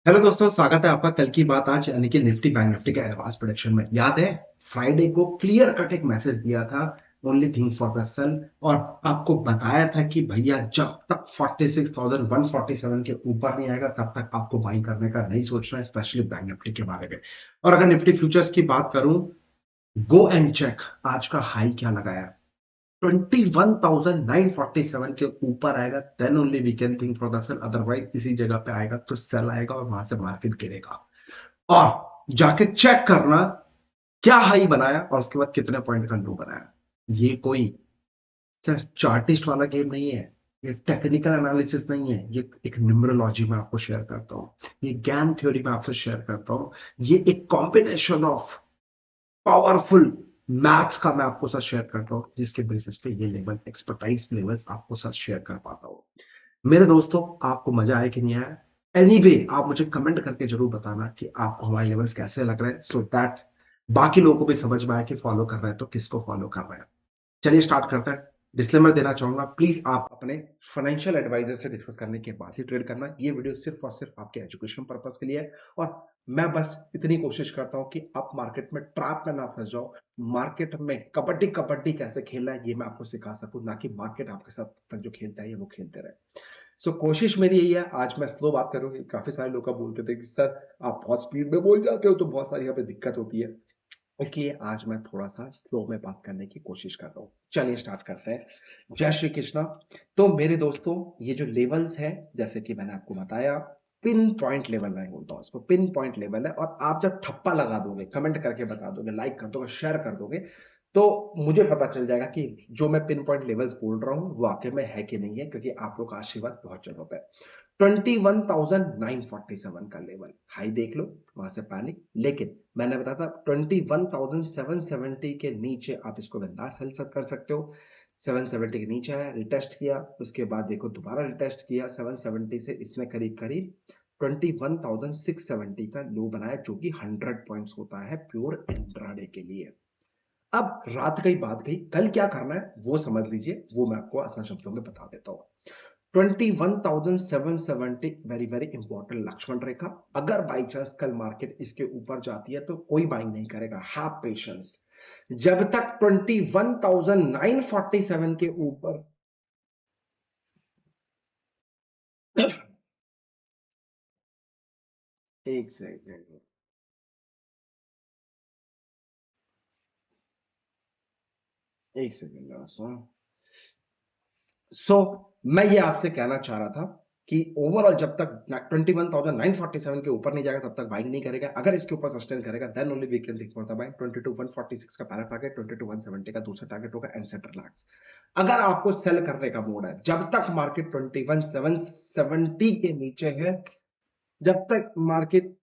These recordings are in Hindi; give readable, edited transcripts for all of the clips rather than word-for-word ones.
हेलो दोस्तों, स्वागत है आपका कल की बात आज यानी कि निफ्टी बैंक निफ्टी के एडवांस प्रेडिक्शन में। याद है फ्राइडे को क्लियर कट एक मैसेज दिया था, only thing for the sell. और आपको बताया था कि भैया जब तक 46,147 के ऊपर नहीं आएगा तब तक आपको बाइंग करने का नहीं सोचना है, स्पेशली बैंक निफ्टी के बारे में। और अगर निफ्टी फ्यूचर्स की बात करूं, गो एंड चेक आज का हाई क्या लगाया। 21,947 के ऊपर आएगा then only we can think for the sell, otherwise इसी जगह पे आएगा तो सेल आएगा और वहां से मार्केट गिरेगा। और जाके चेक करना क्या हाई बनाया और उसके बाद कितने पॉइंट का लो बनाया। ये कोई सर चार्टिस्ट वाला गेम नहीं है, ये टेक्निकल एनालिसिस नहीं है, ये एक न्यूमरोलॉजी में आपको शेयर करता हूं, ये ज्ञान थ्योरी में आपसे शेयर करता हूं। ये एक कॉम्बिनेशन ऑफ पावरफुल मैथ्स का मैं आपको साथ शेयर करता हूँ, जिसके बेसिस पे ये लेवल एक्सपर्टाइज लेवल्स आपको साथ शेयर कर पाता हूँ। मेरे दोस्तों, आपको मजा आया कि नहीं आया? एनीवे आप मुझे कमेंट करके जरूर बताना कि आपको हमारे लेवल्स कैसे लग रहे हैं, सो दैट बाकी लोगों को भी समझ में आए कि फॉलो कर रहे हैं तो किसको फॉलो कर रहे हैं। चलिए स्टार्ट करते हैं। डिस्क्लेमर देना चाहूंगा, प्लीज आप अपने फाइनेंशियल एडवाइजर से डिस्कस करने के बाद ही ट्रेड करना। ये वीडियो सिर्फ और सिर्फ आपके एजुकेशन पर्पस के लिए है। और मैं बस इतनी कोशिश करता हूं कि आप मार्केट में ट्रैप में ना फंस जाओ। मार्केट में कबड्डी कबड्डी कैसे खेलना है ये मैं आपको सिखा सकूं, ना कि मार्केट आपके साथ तक जो खेलता है ये वो खेलते रहे। कोशिश मेरी यही है, आज मैं स्लो बात करूंगी। काफी सारे लोग बोलते थे कि सर आप बहुत स्पीड में बोल जाते हो तो बहुत सारी यहाँ पे दिक्कत होती है, इसलिए आज मैं थोड़ा सा स्लो में बात करने की कोशिश कर रहा हूं। चलिए स्टार्ट करते हैं। जय श्री कृष्णा। तो मेरे दोस्तों, ये जो लेवल्स है, जैसे कि मैंने आपको बताया, पिन पॉइंट लेवल मैं बोलता हूं इसको, पिन पॉइंट लेवल है। और आप जब ठप्पा लगा दोगे, कमेंट करके बता दोगे, लाइक कर दोगे, शेयर कर दोगे, तो मुझे पता चल जाएगा कि जो मैं पिन पॉइंट लेवल्स बोल रहा हूं वो वाकई में है कि नहीं है, क्योंकि आप लोग का आशीर्वाद बहुत जरूरत है। 21,947 का लेवल हाई देख लो, वहां से पैनिक। लेकिन मैंने बताया था 21,770 के नीचे आप इसको बिंदास सेल कर सकते हो। 770 के नीचे आया, रिटेस्ट किया, उसके बाद देखो दोबारा रिटेस्ट किया 770 से, इसने करीब करीब 21,670 का लो बनाया, जो कि 100 पॉइंट्स होता है प्योर इंट्राडे के लिए। अब रात गई बात गई, कल क्या करना है वो समझ लीजिए, वो मैं आपको आसान शब्दों में बता देता हूं। 21,770 वेरी वेरी इंपॉर्टेंट लक्ष्मण रेखा। अगर बाई चांस कल मार्केट इसके ऊपर जाती है तो कोई बाइंग नहीं करेगा, हैव पेशेंस। जब तक 21,947 के ऊपर एक सेकेंड, एक सेकेंड। सो मैं ये आपसे कहना चाह रहा था कि ओवरऑल जब तक 21,947 के ऊपर नहीं जाएगा तब तक बाइंग नहीं करेगा। अगर इसके ऊपर सस्टेन करेगा then only we can think for the buying. 22,146 का पहला टारगेट, 22,170 का दूसरा टारगेट होगा, एंड सेट रिलैक्स। अगर आपको सेल करने का मूड है, जब तक मार्केट 21,770 के नीचे है, जब तक मार्केट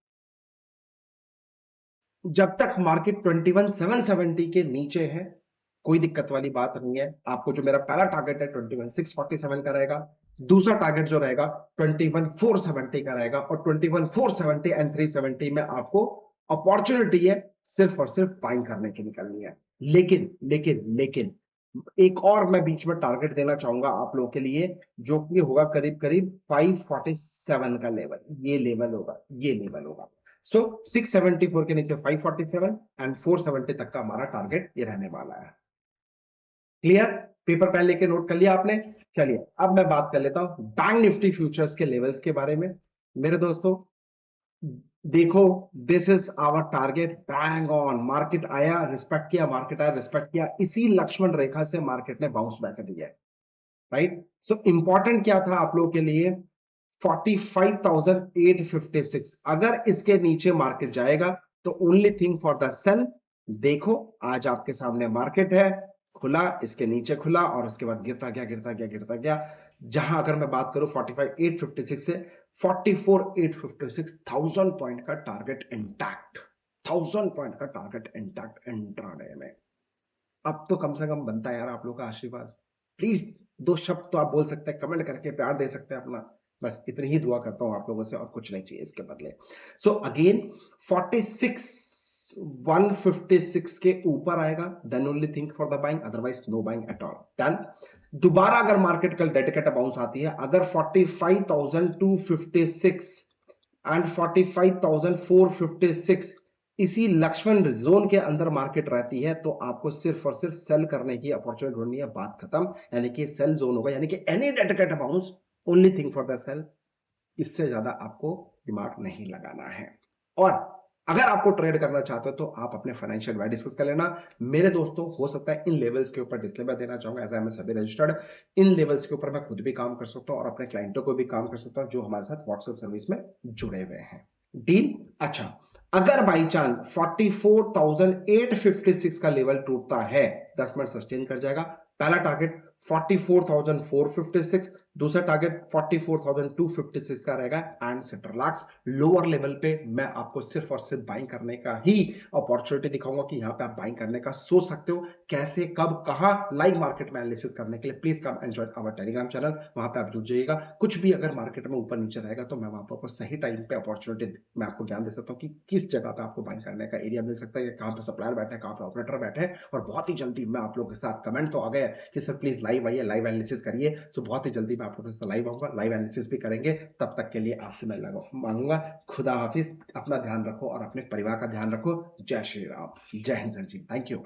जब तक मार्केट 21,770 के नीचे है, कोई दिक्कत वाली बात नहीं है। आपको जो मेरा पहला टारगेट है 21,647 का रहेगा, दूसरा टारगेट जो रहेगा 21,470 का रहेगा, और 21,470 एंड 370 में आपको अपॉर्चुनिटी है सिर्फ और सिर्फ बाइंग करने की निकलनी है। लेकिन लेकिन लेकिन एक और मैं बीच में टारगेट देना चाहूंगा आप लोगों के लिए, जो कि होगा करीब करीब 547 का लेवल। ये लेवल होगा, ये लेवल होगा। सो 674 के नीचे 547 एंड 470 तक का हमारा टारगेट ये रहने वाला है। क्लियर? पेपर पेन लेके नोट कर लिया आपने? चलिए अब मैं बात कर लेता हूं बैंक निफ्टी फ्यूचर्स के लेवल्स के बारे में। मेरे दोस्तों देखो, this is our target, bang on. Market आया, रिस्पेक्ट किया, मार्केट आया, रिस्पेक्ट किया, इसी लक्ष्मण रेखा से मार्केट ने बाउंस बैक दिया है। राइट? सो इंपॉर्टेंट क्या था आप लोगों के लिए? 45,856। अगर इसके नीचे मार्केट जाएगा तो only thing for the sell. देखो आज आपके सामने मार्केट है, खुला, इसके नीचे खुला और उसके बाद गिरता गया, गिरता गया, गिरता गया। जहां अगर मैं बात करूं 45,856 से 44,856, 1000 पॉइंट का टारगेट इंटैक्ट, 1000 पॉइंट का टारगेट इंटैक्ट इंट्राडे में। अब तो कम से कम बनता है यार आप लोगों का आशीर्वाद। प्लीज दो शब्द तो आप बोल सकते हैं, कमेंट करके प्यार दे सकते हैं अपना। बस इतनी ही दुआ करता हूं आप लोगों से, और कुछ नहीं चाहिए इसके बदले। सो अगेन 46,156 के ऊपर आएगा then only think for the buying, otherwise no buying at all. Done. दोबारा अगर मार्केट कल डेडिकेटेड बाउंस आती है, अगर 45,256 एंड 45,456 इसी लक्ष्मण जोन के अंदर मार्केट रहती है, तो आपको सिर्फ और सिर्फ सेल करने की अपॉर्चुनिटी ढूंढनी है, बात खत्म। यानी कि सेल जोन होगा, यानी कि any dedicated amount, only thing for the sell. इससे ज्यादा आपको दिमाग नहीं लगाना है। और अगर आपको ट्रेड करना चाहते हो तो आप अपने फाइनेंशियल एडवाइस डिस्कस कर लेना मेरे दोस्तों। हो सकता है इन लेवल्स के ऊपर डिस्क्लेमर देना चाहूंगा, एज आई एम सभी रजिस्टर्ड, इन लेवल्स के ऊपर मैं खुद भी काम कर सकता हूं और अपने क्लाइंटों को भी काम कर सकता हूं जो हमारे साथ व्हाट्सएप सर्विस में जुड़े हुए हैं। डील? अच्छा, अगर बाई चांस 44,856 का लेवल टूटता है, 10 मिनट सस्टेन कर जाएगा। पहला टारगेट 44,456, दूसरा टारगेट 44,256 का रहेगा and centre lakhs lower level पे मैं आपको सिर्फ और सिर्फ बाइंग करने का ही अपॉर्चुनिटी दिखाऊंगा कि यहां पे आप बाइंग करने का सोच सकते हो। कैसे, कब, कहां, लाइव मार्केट में एनालिसिस करने के लिए please come and join our Telegram channel, वहां पे आप जुड़ जाइएगा। कुछ भी अगर मार्केट में ऊपर नीचे रहेगा तो मैं वहां पर आपको सही टाइम पे अपॉर्चुनिटी मैं आपको ज्ञान दे सकता हूं कि किस जगह पे आपको बाइंग करने का एरिया मिल सकता है, कहां पर सप्लायर बैठे हैं, कहां पर ऑपरेटर बैठे हैं। और बहुत ही जल्दी मैं आप लोगों के साथ, कमेंट तो आ गया कि सर प्लीज लाइव आइए, लाइव एनालिसिस करिए। सो बहुत ही जल्दी मैं आप लोगों के साथ लाइव आऊंगा, लाइव एनालिसिस भी करेंगे। तब तक के लिए आपसे मैं मांगूंगा, खुदा हाफिज, अपना ध्यान रखो और अपने परिवार का ध्यान रखो। जय श्री राम, जय Hind sir ji, thank you.